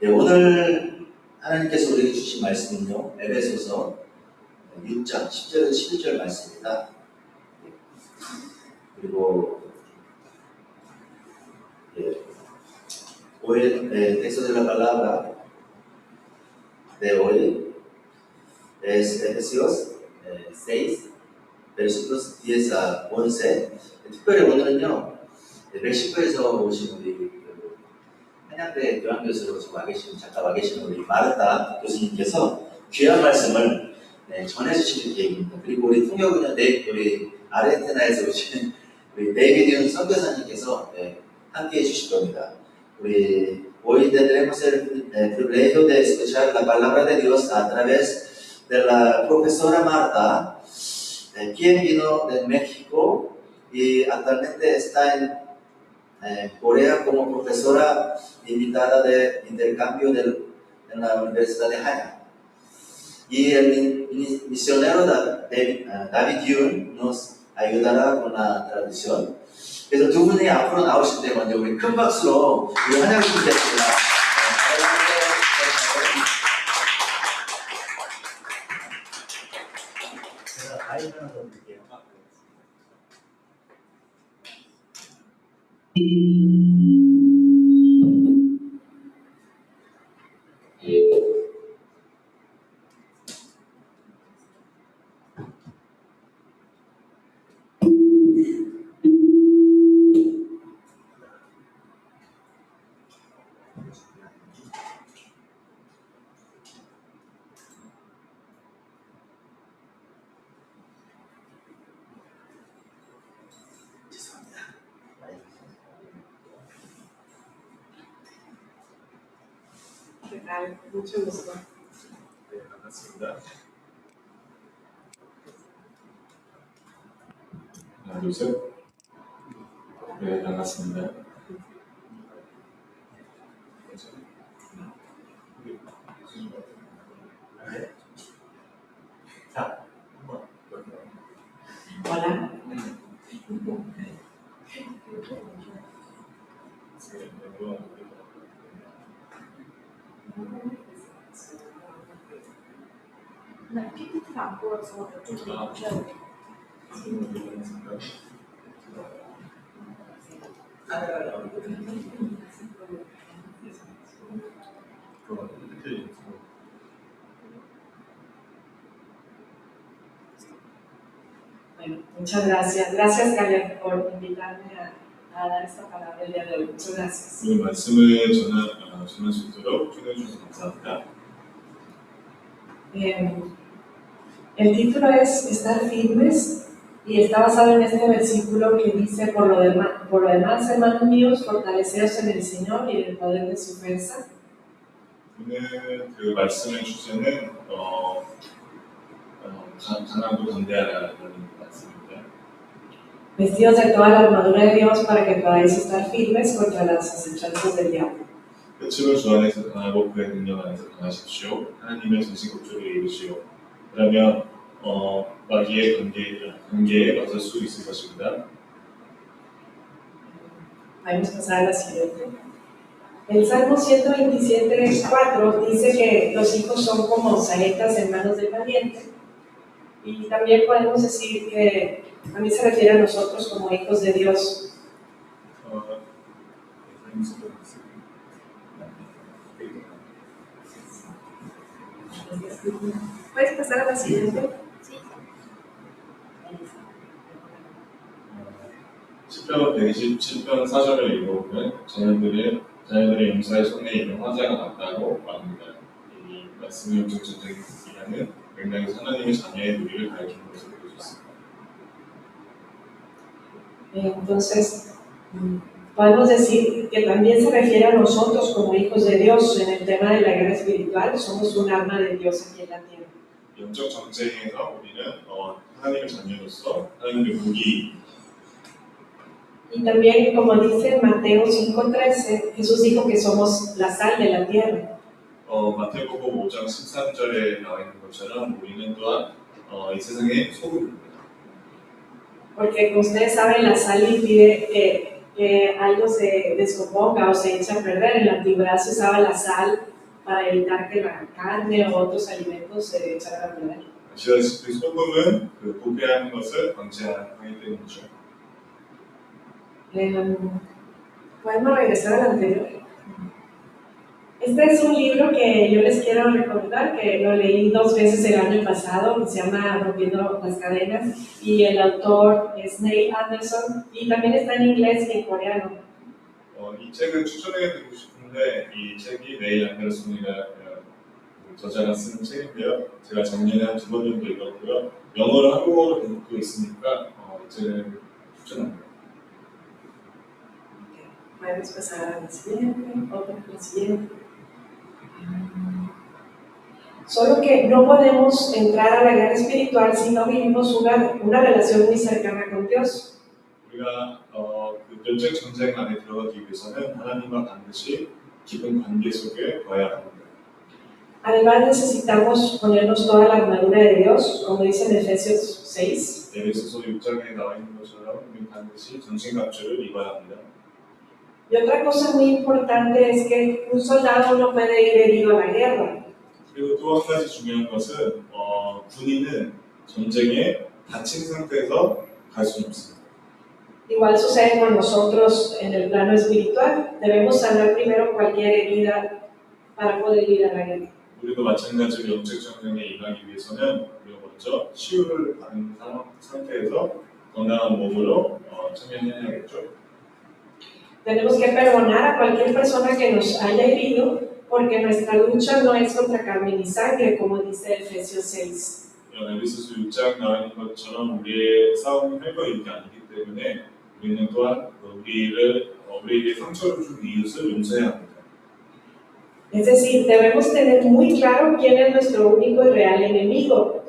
네, 오늘 하나님께서 우리에게 주신 말씀은요, 에베소서 6장 10절에서 11절 말씀입니다. 그리고 hoy el texto de la palabra de hoy es Efesios 6, versículos 10 a 11. 특별히 오늘은요, 멕시코에서 오신 우리 한양대 교환교수로 잠깐 와 계신 우리 마르타 교수님께서 귀한 말씀을 전해주실 계획입니다. 그리고 우리 통역은요, 우리 아르헨티나에서 오신 우리 데이비드 선교사님께서 함께 해주실 겁니다. Hoy tendremos el privilegio de escuchar la palabra de Dios a través de la profesora Marta, quien vino de México y actualmente está en Corea como profesora invitada de intercambio en la Universidad de Hanyang. Y el misionero David Yoon nos ayudará con la traducción. 그래서 두 분이 앞으로 나오실 때 먼저 우리 큰 박수로 우리 환영해주시겠습니다. 제가 아이디 하나 더 드릴게요. Mucho gusto. 네, 반갑습니다. 하나, 둘, 셋. 네, 반갑습니다. 자, 한번. Hola. 나 PPT가 안 보여서 좀 보셔야 돼요. Bueno, muchas gracias. Gracias, Caleb, por invitarme a dar esta palabra el día de hoy. Muchas gracias. 오늘 말씀을 전할 수 있도록 초대해 주셔서 감사합니다. El título es Estar firmes y está basado en este versículo que dice: por lo demás, hermanos míos, fortaleceos en el Señor y en el poder de su fuerza. 오늘 그 말씀의 주제는 강하고 담대하라는 말씀입니다. Vestidos de toda la armadura de Dios para que podáis estar firmes contra las acechanzas del diablo. 끝으로 주 안에서 강하고 그의 능력 안에서 강하십시오. 하나님의 전신갑주를 입으시오. 그러면 마귀의 관계에 맞설 수 있을 것입니다. Vamos a pasar a la siguiente. El Salmo 127:4 dice que los hijos son como saetas en manos del valiente. Y también podemos decir que también se refiere a nosotros como hijos de Dios. ¿Puedes pasar a la siguiente? 시편 127편 4절을 읽어보면 자녀들의 용사의 손에 있는 화자가 같다고 말합니다. 이 말씀의 영적인 맥락에서 하나님의 자녀의 누리를 가리키는 것을 볼 수 있습니다. Entonces, podemos decir que también se refiere a nosotros como hijos de Dios en el tema de la guerra espiritual. Somos un arma de Dios aquí en la tierra. 영적 전쟁에서 우리는 하나님의 자녀로서 하나님의 무기. Y también, como dice Mateo 5:13, Jesús dijo que somos la sal de la tierra. 마태복음 5장 13절에 나와 있는 것처럼 우리는 또한 이 세상의 소금입니다. Porque como ustedes saben, la sal impide que algo se descomponga o se eche a perder. En la antigüedad se usaba la sal para evitar que la carne o otros alimentos se echaran a perder. 아시다시피 소금은 그 도배하는 것을 방지하기 때문이죠. Podemos regresar al anterior. Este es un libro que yo les quiero recordar, que lo leí 2 veces el año pasado, que se llama Rompiendo las Cadenas, y el autor es Neil Anderson, y también está en inglés y en coreano. 이 책을 추천해드리고 싶은데 이 책이 네일 앤더슨이라는 저자가 쓴 책인데요. 제가 작년에 한 2번 정도 읽었고요. 영어로 한국어로 번역도 있으니까 이 책을 추천합니다. Podemos pasar a la siguiente, otra, la siguiente. Solo que no podemos entrar a la guerra espiritual si no vivimos una relación muy cercana con Dios. 우리가 그 영적 전쟁 안에 들어가기 위해서는 하나님과 반드시 깊은 관계 속에 거해야 합니다. Además necesitamos ponernos toda la armadura de Dios, como dice en Efesios 6. 에베소서 6장에 나와 있는 것처럼 우리는 반드시 전신갑주를 입어야 합니다. Y otra cosa muy importante es que un soldado no puede ir herido a la guerra. 그리고 또 한 가지 중요한 것은 군인은 전쟁에 다친 상태에서 갈 수는 없습니다. Igual sucede con nosotros en el plano espiritual. Debemos sanar primero cualquier herida para poder ir a la guerra. 우리도 마찬가지로 영적 전쟁에 임하기 위해서는 우리가 먼저 치유를 받은 상태에서 건강한 몸으로 참여해야겠죠. Tenemos que perdonar a cualquier persona que nos haya herido, porque nuestra lucha no es contra carne ni sangre, como dice Efesios 6. 에베소서 6장 나와 있는 것처럼 우리의 싸움은 혈과 육이 아니기 때문에 우리는 또한 우리에게 상처를 준 이웃을 용서해야 합니다. Es decir, debemos tener muy claro quién es nuestro único y real enemigo.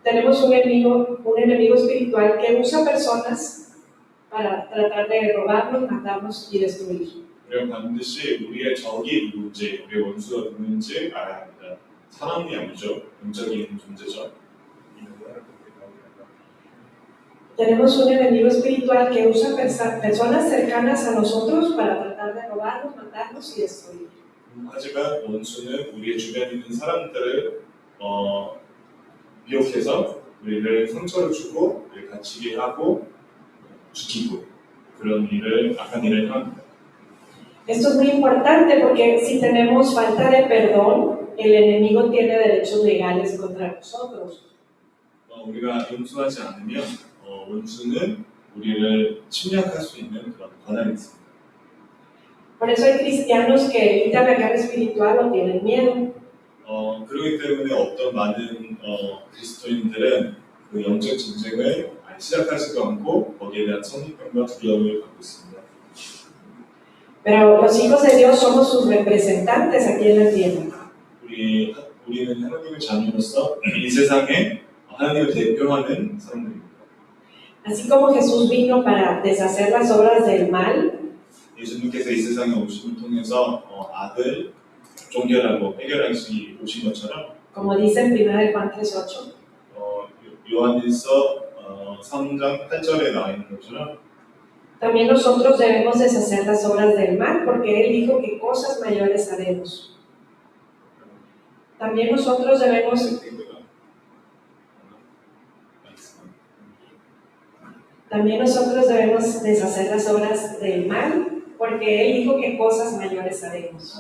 Tenemos un enemigo espiritual que usa personas para tratar de robarnos, matarnos y destruir. 우리가 반드시 우리의 적이 누군지, 우리의 원수가 누군지 알아야 합니다. 사람이 아니죠. 영적인 존재죠. Tenemos un enemigo espiritual que usa personas cercanas a nosotros para tratar de robarnos, matarnos y destruir. 하지만 원수는 우리의 주변에 있는 사람들을 미혹해서 우리를 상처를 주고 우리를 갇히게 하고 죽이고 그런 악한 일을 합니다. Esto es muy importante porque si tenemos falta de perdón, el enemigo tiene derechos legales contra nosotros. 우리가 용서하지 않으면 원수는 우리를 침략할 수 있는 그런 권한이 있습니다. Por eso hay cristianos que evitan la guerra espiritual o tienen miedo. 그렇기 때문에 어떤 많은 그리스도인들은 그 영적 전쟁을 시작하지도 않고 거기에 대한 선입견과 두려움을 갖고 있습니다. Pero los hijos de Dios somos sus representantes aquí en la tierra. 우리는 하나님의 자녀로서 이 세상에 하나님을 대표하는 사람들입니다. Así como Jesús vino para deshacer las obras del mal, 예수님께서 이 세상에 오심을 통해서 악을 종결하고 해결하시 오신 것처럼, como dice en 1 Juan 3:8, 요한일서 3장 8절에 나와 있는 것처럼 también nosotros debemos deshacer las obras del mal, porque Él dijo que cosas mayores haremos. También nosotros debemos deshacer las obras del mal, porque Él dijo que cosas mayores haremos.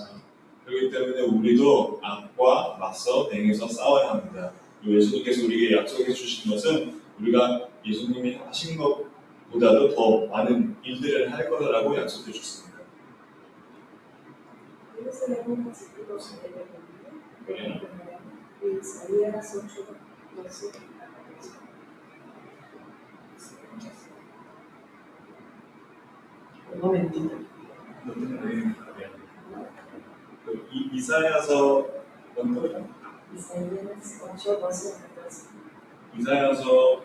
그렇기 때문에 우리도 악과 맞서 행해서 싸워야 합니다. 예수님께서 우리에게 약속해 주신 것은 우리가 예수님이 하신 것보다도 더 많은 일들을 할 거라고 약속해 주셨습니다. Un momentito. 이사야서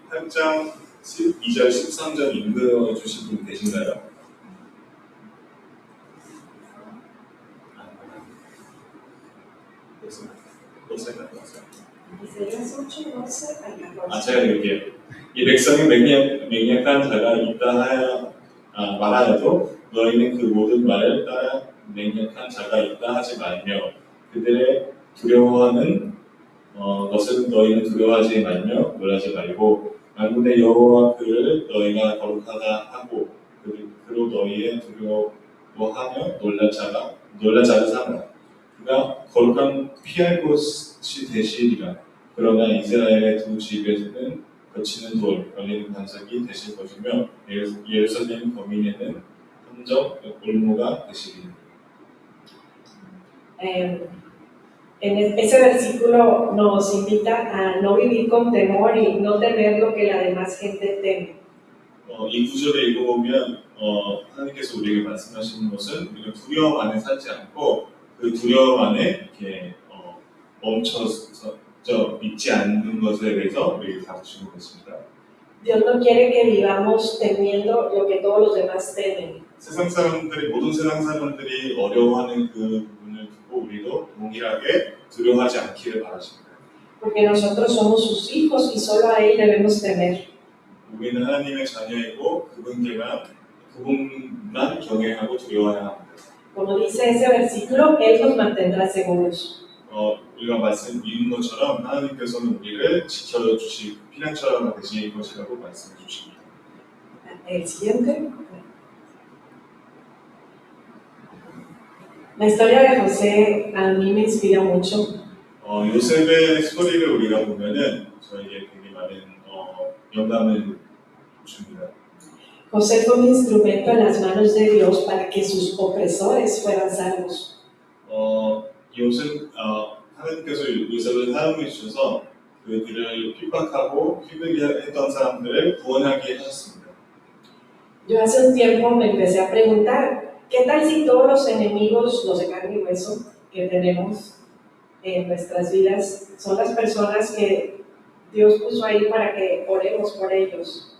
8장 12절 13절 읽어 주실 분 계신가요? 제가 읽을게요. 이 백성이 맹약한 자가 있다 하여 말하여도 너희는 그 모든 말을 따라 맹약한 자가 있다 하지 말며 그들의 두려워하는 것은 너희는 두려워하지 말며 놀라지 말고 만군의 여호와 그를 너희가 거룩하다 하고 그로 너희의 두려워하며 놀라자를 삼으라. 그가 거룩한 피할 곳이 되시리라. 그러나 이스라엘의 두 집에서는 거치는 돌, 걸리는 반석이 되실 것이며 예루살렘 거민에는 흔적 올무가 되시리라. Ese versículo nos invita a no vivir con temor y no temer lo que la demás gente teme. 이 구절을 읽어보면 하나님께서 우리에게 말씀하시는 것은 우리가 두려움 안에 살지 않고 그 두려움 안에 이렇게 멈춰서 믿지 않는 것에 대해서 우리에게 가르치고 있습니다. Dios no quiere que vivamos temiendo lo que todos los demás temen. 모든 세상 사람들이 어려워하는 그 부분을 두고 우리도 동일하게 두려워하지 않기를 바라십니다. Porque nosotros somos sus hijos y solo a Él debemos temer. 우리는 하나님의 자녀이고 그분만 경외하고 두려워해야 합니다. Como dice ese versículo, Él nos mantendrá seguros. 우리가 말씀 읽은 것처럼 하나님께서는 우리를 지켜주시고 피난처가 되실 것이라고 말씀해 주십니다. El siguiente. La historia de José a mí me inspira mucho. 요셉의 스토리를 우리가 보면은 저에게 되게 많은 영감을 줍니다. José fue un instrumento en las manos de Dios para que sus opresores fueran salvos. 하나님께서 요셉을 사용해 주셔서 그들을 핍박하고 힘들게 했던 사람들을 구원하게 하셨습니다. Yo hace un tiempo me empecé a preguntar, ¿qué tal si todos los enemigos, los de carne y hueso que tenemos en nuestras vidas, son las personas que Dios puso ahí para que oremos por ellos?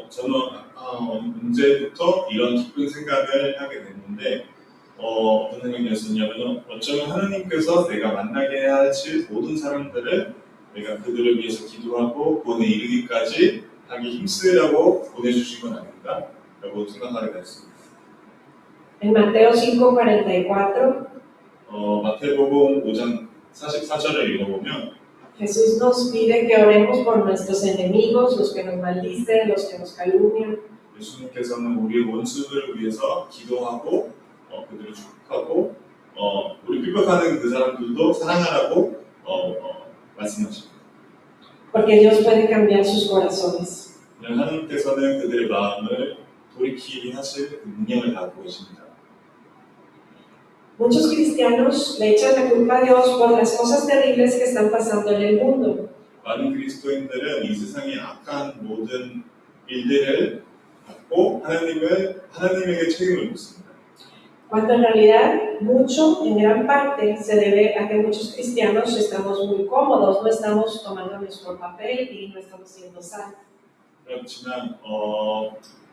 저는 언제부터 이런 깊은 생각을 하게 됐는데 어떤 생각이었냐면 어쩌면 하나님께서 내가 만나게 하실 모든 사람들을 내가 그들을 위해서 기도하고 구원에 이르기까지 하기 힘쓰라고 보내주신 건 아닌가 라고 생각하게 됐습니다. En Mateo 5:44 마태복음 5장 44절을 읽어보면 Jesús nos pide que oremos por nuestros enemigos, los que nos maldicen, los que nos calumnian. 예수님께서는 우리의 원수들을 위해서 기도하고 그들을 축복하고 우리 핍박하는 그 사람들도 사랑하라고 말씀하십니다. Porque Dios puede cambiar sus corazones. 하나님께서는 그들의 마음을 돌이키게 하실 그 능력을 갖고 계십니다. Muchos cristianos le echan la culpa a Dios por las cosas terribles que están pasando en el mundo. 많은 그리스도인들은 이 세상의 악한 모든 일들을 갖고 하나님에게 책임을 묻습니다. Cuando en realidad mucho, en gran parte, se debe a que muchos cristianos estamos muy cómodos, no estamos tomando nuestro papel y no estamos siendo sal. 그렇지만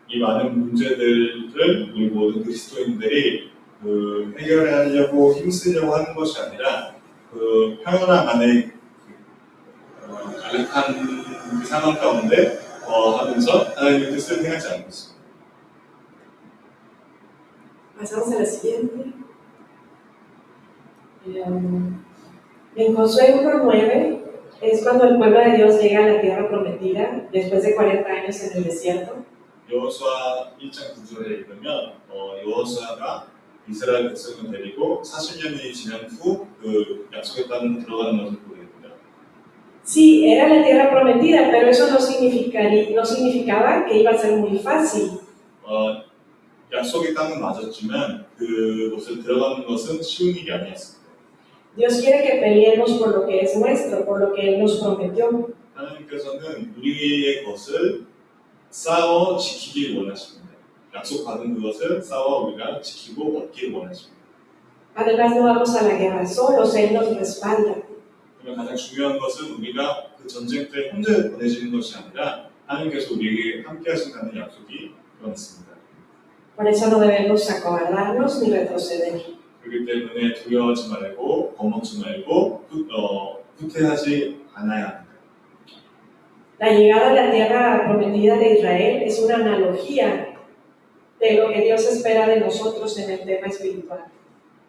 이 많은 문제들을 우리 모든 그리스도인들이 해결하려고 힘쓰려고 하는 것이 아니라 그 평온함 안에 안락한 그 상황 가운데 하면서 하나님의 뜻을 행하지 않고 있습니다. Pasamos a la siguiente. En Josué 1:9 es cuando el pueblo de Dios llega a la tierra prometida después de 40 años en el desierto. 여호수아 1장 9절에 읽으면 여호수아가 이스라엘 백성을 데리고 40년이 지난 후 그 약속의 땅으로 들어가는 것을 보게 됩니다. Sí, era la tierra prometida, pero eso no significaba que iba a ser muy fácil. 약속의 땅은 맞았지만 그곳을 들어가는 것은 쉬운 일이 아니었습니다. Dios quiere que peleemos por lo que es nuestro, por lo que Él nos prometió. 하나님께서는 우리의 것을 싸워 지키길 원하십니다. 약속받은 그것을 싸워 우리가 지키고 얻기를 원하십니다. Además, no vamos a la guerra solos, Él nos respalda. 그러면 가장 중요한 것은 우리가 그 전쟁터에 혼자 보내지는 것이 아니라 하나님께서 우리에게 함께 하신다는 약속이 있습니다. Por eso no debemos acobardarnos ni retroceder. 그렇기 때문에 두려워하지 말고 겁먹지 말고 후퇴하지 않아야 합니다. La llegada a la tierra prometida de Israel es una analogía de lo que Dios espera de nosotros en el tema espiritual.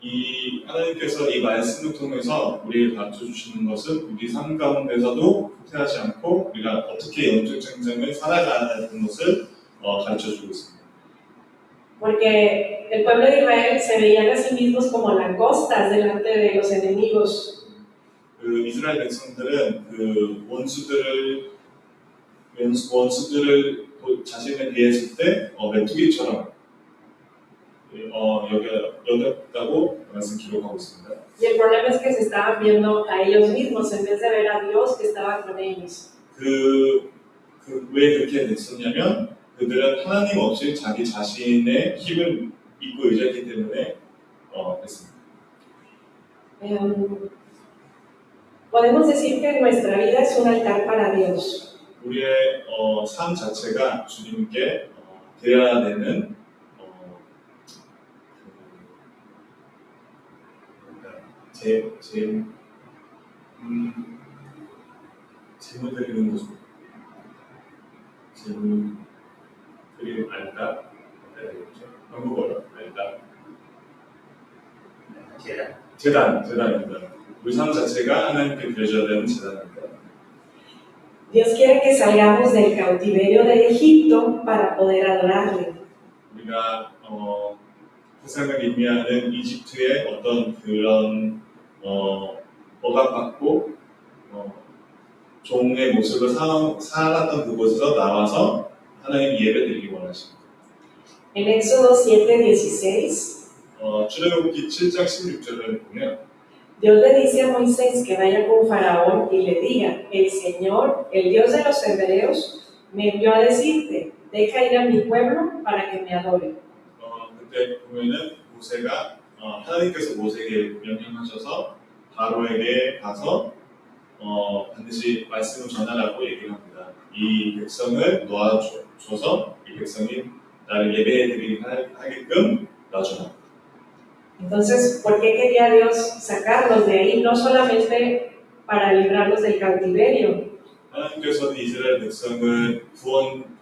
이 하나님께서 이 말씀을 통해서 우리에게 가르쳐 주시는 것은 우리 삶 가운데서도 후퇴하지 않고 우리가 어떻게 영적 전쟁을 살아가야 하는 것을 가르쳐 주고 있습니다. Porque el pueblo de Israel se veían a sí mismos como langostas delante de los enemigos. 그 이스라엘 백성들은 그 원수들을 자신에 대했을 때 메뚜기처럼 여겼다고 말씀 기록하고 있습니다. Y el problema es que se estaban viendo a ellos mismos en vez de ver a Dios que estaba con ellos. 왜 그렇게 됐었냐면 그들은 하나님 없이 자기 자신의 힘을 믿고 의지했기 때문에 됐습니다. Podemos decir que nuestra vida es un altar para Dios. 우리의 삶 자체가 주님께 드려야 되는 제물 드리는 곳. 제물 드리는 알tar. 한국어로 알tar. 재단입니다. 우리 삶 자체가 하나님께 드려져야 되는 재단입니다. Dios quiere que salgamos del cautiverio de Egipto para poder adorarle. 우리가 세상을 의미하는 이집트의 어떤 그런 억압받고 종의 모습을 살았던 그곳에서 나와서 하나님 예배드리기 원하십니다. En Éxodo 7:16, 출애굽기 7장 16절을 보면 Dios le dice a Moisés que vaya con Faraón y le diga: el Señor, el Dios de los hebreos, me envió a decirte, deja ir a mi pueblo para que me adore. 그때 보면은 모세가 하나님께서 모세에게 명령하셔서 바로에게 가서 반드시 말씀을 전하라고 얘기를 합니다. 이 백성을 놓아줘서 이 백성이 나를 예배해드리게 하게끔 놔주라. Entonces, ¿por qué quería Dios sacarlos de ahí? No solamente para librarlos del cautiverio, 하나님께서는 이스라엘 백성을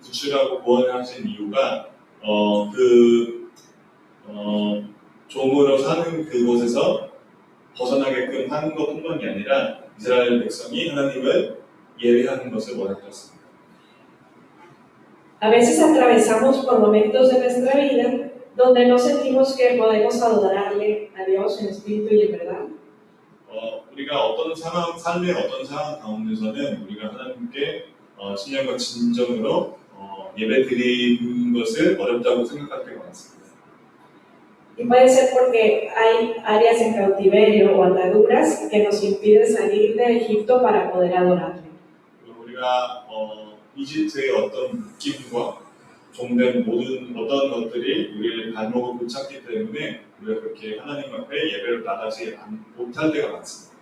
구출하고 구원하신 이유가 종으로 사는 그곳에서 벗어나게끔 하는 것뿐만이 아니라 이스라엘 백성이 하나님을 예배하는 것을 원하셨습니다. a veces atravesamos por momentos de nuestra vida donde no sentimos que podemos adorarle a Dios en espíritu y en verdad. 우리가 어떤 삶의 어떤 상황 가운데서는 우리가 하나님께 신령과 진정으로 예배드리는 것을 어렵다고 생각할 때가 많습니다. Y puede ser porque hay áreas en cautiverio o ataduras que nos impiden salir de Egipto para poder adorarle. 우리가 이집트의 어떤 묶임과 종된 모든 어떤 것들이 우리의 발목을 붙잡기 때문에 우리가 그렇게 하나님 앞에 예배를 나가지 못할 때가 많습니다.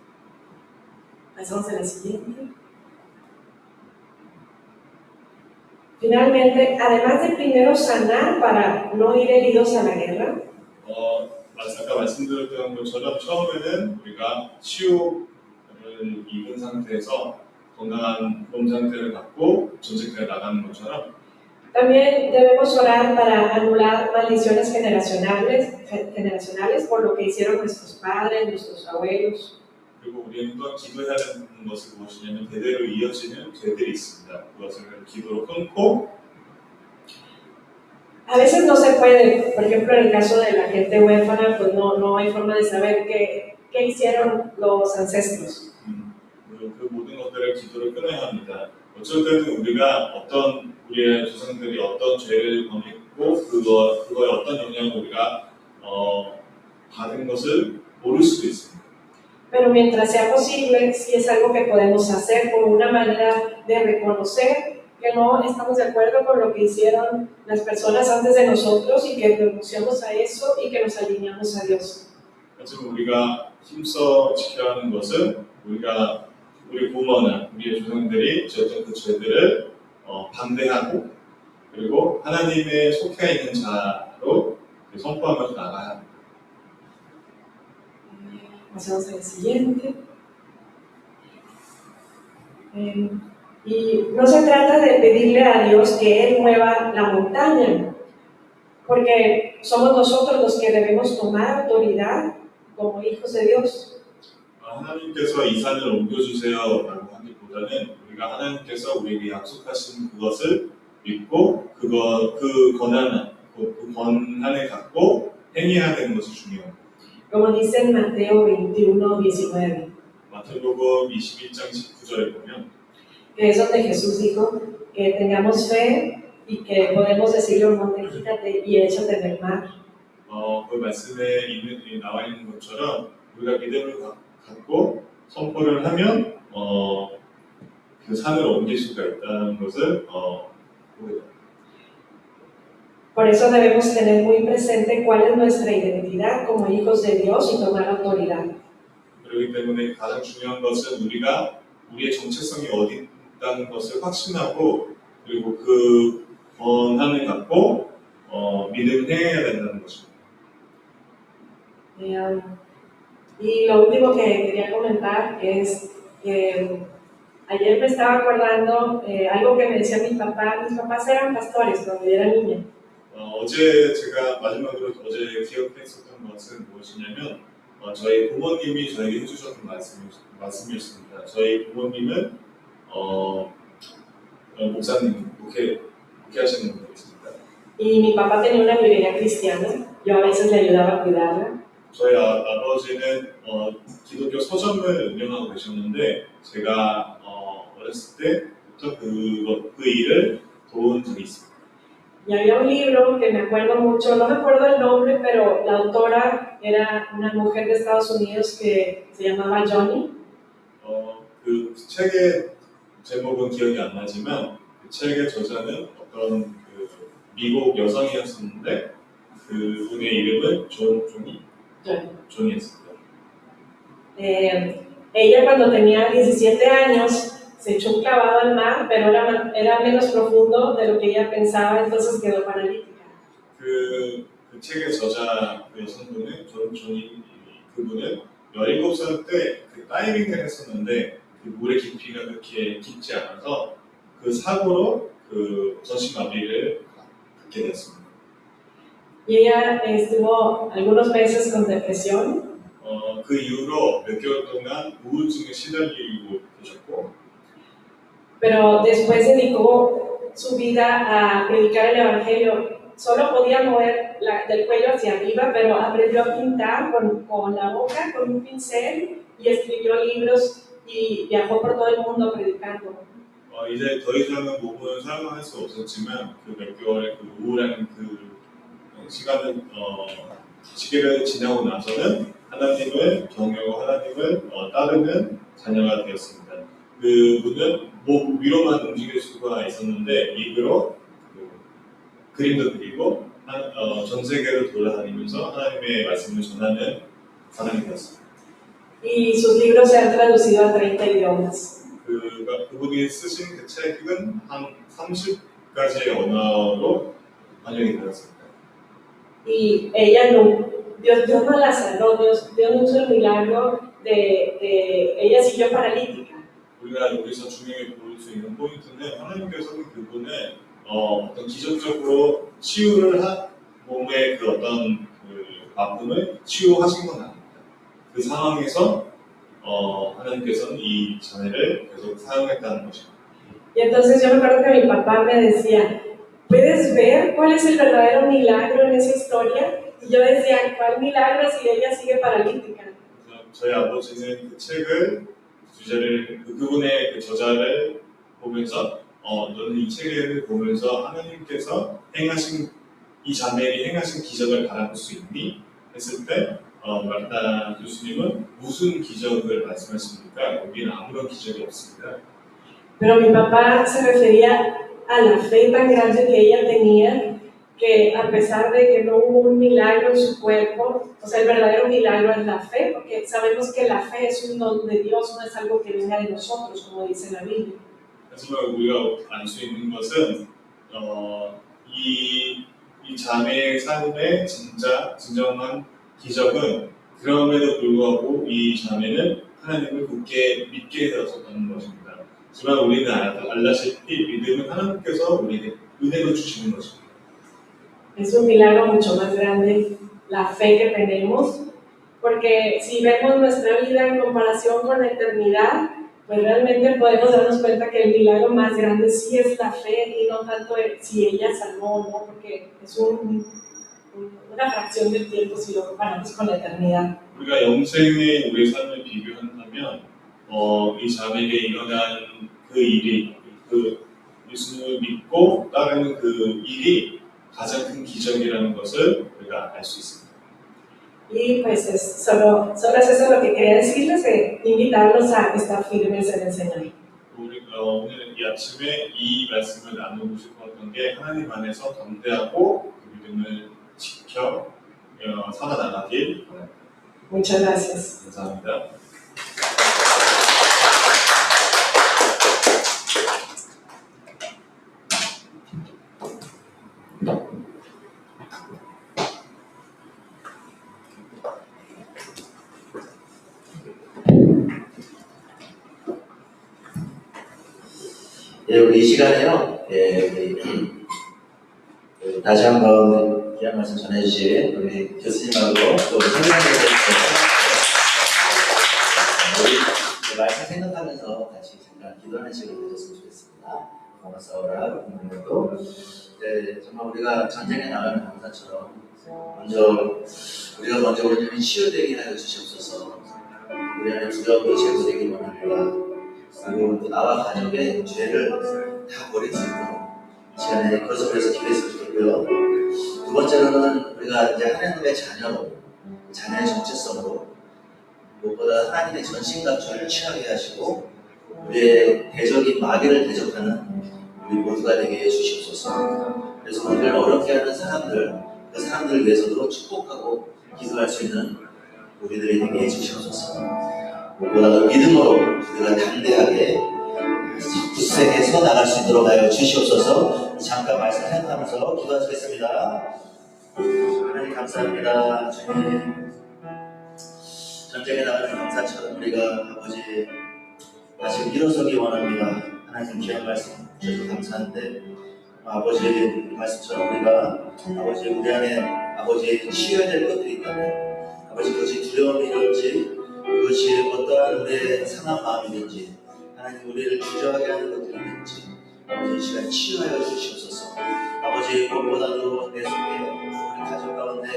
Pasamos a la siguiente. Finalmente, además de primero sanar para no ir heridos a la guerra, 아까 말씀드렸던 것처럼 처음에는 우리가 치유를 입은 상태에서 건강한 몸 상태를 갖고 전쟁터에 나가는 것처럼 también debemos orar para anular maldiciones generacionales por lo que hicieron nuestros padres, nuestros abuelos. 그리고 우리는 또 기도해야 하는 것은 무엇이냐면 대대로 이어지는 죄들이 있습니다. 그것을 기도로 끊고 A veces no se puede, por ejemplo en el caso de la gente huérfana, pues no hay forma de saber qué hicieron los ancestros. 그 모든 것들을 기도를 끊어야 합니다. 어쩔 때는 우리가 우리의 조상들이 어떤 죄를 범했고 그거에 어떤 영향을 우리가 받은 것을 모를 수도 있습니다. Pero mientras sea posible, sí es algo que podemos hacer como una manera de reconocer que no estamos de acuerdo con lo que hicieron las personas antes de nosotros y que renunciamos a eso y que nos alineamos a Dios. 하지만 우리가 힘써 지켜야 하는 것은 우리 부모나 우리의 조상들이 지었던 그 죄들을 반대하고 그리고 하나님의 속해 있는 자로 선포하면서 나가야 합니다. Pasamos al siguiente. Y no se trata de pedirle a Dios que Él mueva la montaña, porque somos nosotros los que debemos tomar autoridad como hijos de Dios. 하나님께서 이 산을 옮겨주세요라고 하기보다는 우리가 하나님께서 우리에게 약속하신 그것을 믿고 그 권한을 갖고 행해야 되는 것이 중요합니다. Como dice en Mateo 21:19, 마태복음 21장 19절에 보면 que es donde Jesús dijo que tengamos fe y que podemos decirle al monte, quítate y échate en el mar. 그 말씀에 나와 있는 것처럼 우리가 믿음을 갖고 선포를 하면 그 산을 옮길 수가 있다는 것을 보게 됩니다. Por eso debemos tener muy presente cuál es nuestra identidad como hijos de Dios y tomar autoridad. 그렇기 때문에 가장 중요한 것은 우리가 우리의 정체성이 어디 있다는 것을 확신하고 그리고 그 권한을 갖고 믿음을 행해야 된다는 것입니다. Y lo último que quería comentar es que ayer me estaba acordando algo que me decía mi papá. Mis papás eran pastores cuando yo era niña. 어제 제가 마지막으로 어제 기억했었던 것은 무엇이냐면 저희 부모님이 저에게 해주셨던 말씀이었습니다. 저희 부모님은 목사님 목회하시는 분이십니다. Y mi papá tenía una librería cristiana. Yo a veces le ayudaba a cuidarla. 저희 아버지는 기독교 서점을 운영하고 계셨는데 제가 어렸을 때부터 그 일을 도운 적이 있습니다. Y había un libro que me acuerdo mucho, no recuerdo el nombre, pero la autora era una mujer de Estados Unidos que se llamaba Johnny. 그 책의 제목은 기억이 안 나지만 그 책의 저자는 어떤 그 미국 여성이었었는데 그분의 이름은 존이었습니다. Ella cuando tenía 17 años se echó un clavado al mar, pero era menos profundo de lo que ella pensaba, entonces quedó paralítica. 그 책의 저자 그 여성분은 존이 그분은 17살 때 그 다이빙을 했었는데 그 물의 깊이가 그렇게 깊지 않아서 그 사고로 그 전신마비를 갖게 됐습니다. Y ella estuvo algunos meses con depresión. 그 이후로 몇 개월 동안 우울증에 시달리고 계셨고 Pero después dedicó su vida a predicar el evangelio. Solo podía mover del cuello hacia arriba, pero aprendió a pintar con la boca, con un pincel, y escribió libros y viajó por todo el mundo predicando. 이제 더 이상은 몸을 사용할 수 없었지만 그 몇 개월의 그 우울한 그 시기를 지나고 나서는 하나님을 경외하고 하나님을 따르는 자녀가 되었습니다. 그분은 몸 위로만 움직일 수가 있었는데 입으로 그림도 그리고 전 세계를 돌아다니면서 하나님의 말씀을 전하는 사람이 되었습니다. Y sus libros se han traducido a 30 idiomas. 그분이 쓰신 그 책은 한 30가지의 언어로 번역이 되었습니다. Y ella Dios no la sanó, Dios no hizo el milagro de ella siguió paralítica. 우리가 여기서 중요하게 볼 수 있는 포인트는 하나님께서는 그분을 어떤 기적적으로 치유를 한 몸의 그 어떤 그 아픔을 치유하신 건 아닙니다. 그 상황에서 하나님께서는 이 자매를 계속 사용했다는 것입니다. Y entonces yo me acuerdo que mi papá me decía, ¿puedes ver cuál es el verdadero milagro en esa historia? Y yo decía, ¿cuál milagro si ella sigue paralítica? 저희 아버지는 그 책을 그분의 그 저자를 보면서 너는 이 책을 보면서 하나님께서 행하신 이 자매이 행하신 기적을 바라볼 수 있니? 했을 때 마르타 교수님은 무슨 기적을 말씀하십니까? 여기는 아무런 기적이 없습니다. Pero mi papá se refería a la fe tan grande que ella tenía, que a pesar de que no hubo un milagro en su cuerpo, o sea, el verdadero milagro es la fe, porque sabemos que la fe es un don de Dios, no es algo que venga de nosotros, como dice la Biblia. 하지만 우리가 알 수 있는 것은 이 자매의 삶의 진정한 기적은 그럼에도 불구하고 이 자매는 하나님을 굳게 믿게 되었었다는 것입니다. 하지만 우리는 알다시피 믿음은 하나님께서 우리에게 은혜로 주시는 것입니다. Es un milagro mucho más grande la fe que tenemos porque si vemos nuestra vida en comparación con la eternidad, pues realmente podemos darnos cuenta que el milagro más grande sí es la fe y no tanto si ella salvó o no, porque es una fracción del tiempo si lo comparamos con la eternidad. 우리가 영생의 우리의 삶을 비교한다면 이 자매에게 일어난 그 일이 그 예수님을 믿고 따르는 그 일이 가장 큰 기적이라는 것을 우리가 알 수 있습니다. Y pues solo es eso lo que quería decirles, invitarlos a estar firmes en el Señor. 우리가 오늘 이 아침에 이 말씀을 나누고 싶었던 게 하나님 안에서 담대하고 그 믿음을 지켜 살아나가길 바랍니다. Muchas gracias. 감사합니다. 예, 우리 이 시간에요. 다시 한번 귀한 말씀 전해주신 우리 교수님하고 또 선생님에 대해서 우리 말씀 생각하면서 같이 잠깐 기도하는 시간을 가졌으면 좋겠습니다. 고맙사오라. 오늘도 정말 우리가 전쟁에 나가는 강사처럼 우리가 먼저 온전히 치유되게 하여 주시옵소서. 우리 안에 두려움도 제거되기 원합니다. 그리고 또 나와 가족의 죄를 다 버릴 수 있도록 이 시간에 거듭해서 기도했으면 좋겠고요. 두 번째로는 우리가 이제 하나님의 자녀로, 자녀의 정체성으로 무엇보다 하나님의 전신갑주를 취하게 하시고 우리의 대적인 마귀를 대적하는 우리 모두가 되게 해주시옵소서. 그래서 우리를 어렵게 하는 사람들, 그 사람들을 위해서도 축복하고 기도할 수 있는 우리들이 되게 해주시옵소서. 무엇보다 믿음으로 우리가 담대하게 굳세게 서 나갈 수 있도록 하여 주시옵소서. 잠깐 말씀 생각하면서 기도하시겠습니다. 하나님 감사합니다. 주님, 전쟁에 나가는 강사처럼 우리가 아버지 다시 일어서기 원합니다. 하나님 귀한 말씀 주셔서 감사한데 아버지 말씀처럼 우리가 아버지 우리 안에 아버지 치유해야 될 것들이 있다면 아버지 그것이 두려움이든지 그것이 어떠한 우리의 상한 마음이든지 하나님 우리를 주저하게 하는 것들이든지 아버지 이 시간 치유하여 주시옵소서. 아버지 무엇보다도 내 속에 우리 가족 가운데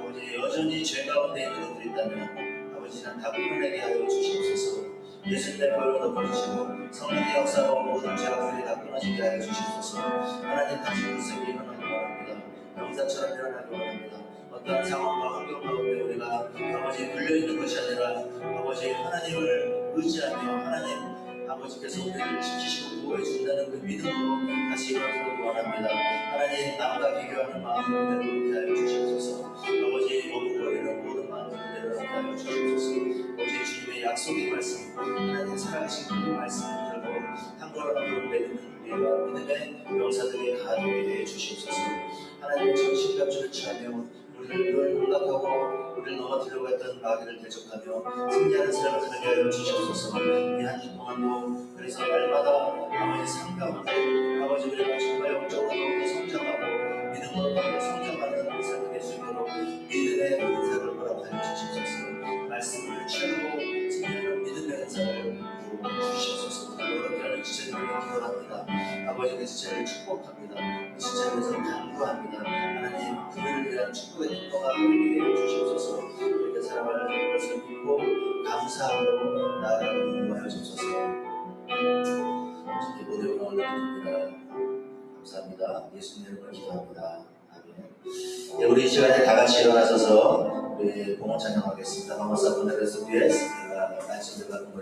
아버지 여전히 죄 가운데 있는 것들이 있다면 아버지 다 끊어내게 하여 주시옵소서. 예수님의 보혈로 덮어주시고 성령의 역사로 모든 죄악들이 다 끊어지게 하여 주시옵소서. 하나님 당신 굳세게 일어나기 원합니다. 병사처럼 일어나기 원합니다. 어떤 상황과 환경 가운데 우리가 아버지 불려있는 것이 아니라 아버지 하나님을 의지하며 하나님 아버지께서 우리를 지키시고 보호해 준다는 그 믿음으로 다시 일어나기 원합니다. 하나님 남과 비교하는 마음을 내려놓게 하여 주시옵소서. 아버지 머뭇거리는 모든 마음을 내려놓게 하여 주시옵소서. 아버지 주님의 약속의 말씀 하나님 살아계신 그 말씀을 들고 한 걸음 한 걸음 내딛는 우리와 믿음의 명사들이 다 되게 해 주시옵소서. 하나님의 전신갑주를 취하며 우리를 늘 공격하고 우리를 넘어뜨리려고 했던 마귀를 대적하며 승리하는 삶을 살게 하여 주시옵소서. 이 한 주 동안도 그래서 날마다 아버지 삶 가운데 아버지 우리가 정말 영적으로 더 성장하고 믿음으로 더 성장하는 삶이 될 수 있도록 믿음의 은사를 허락하여 주시옵소서. 말씀을 취하고 승리하는 믿음의 은사를 주시옵소서. 어렵게 하는 지체들을 기도합니다. 아버지 그 지체를 축복합니다. 그 지체에서 간구합니다. 하나님 그들을 위한 축복의 통로가 되게 해 주시옵소서. 이렇게 살아갈 것을 믿고 감사함으로 나아가는 인도하여 주옵소서. 주님 모두 영광을 드립니다. 감사합니다. 예수님 이름으로 기도합니다. 아멘. 네, 우리 이 시간에 다 같이 일어나셔서 우리 봉헌 찬양하겠습니다. 마마사 보내려서 위에 말씀을 받고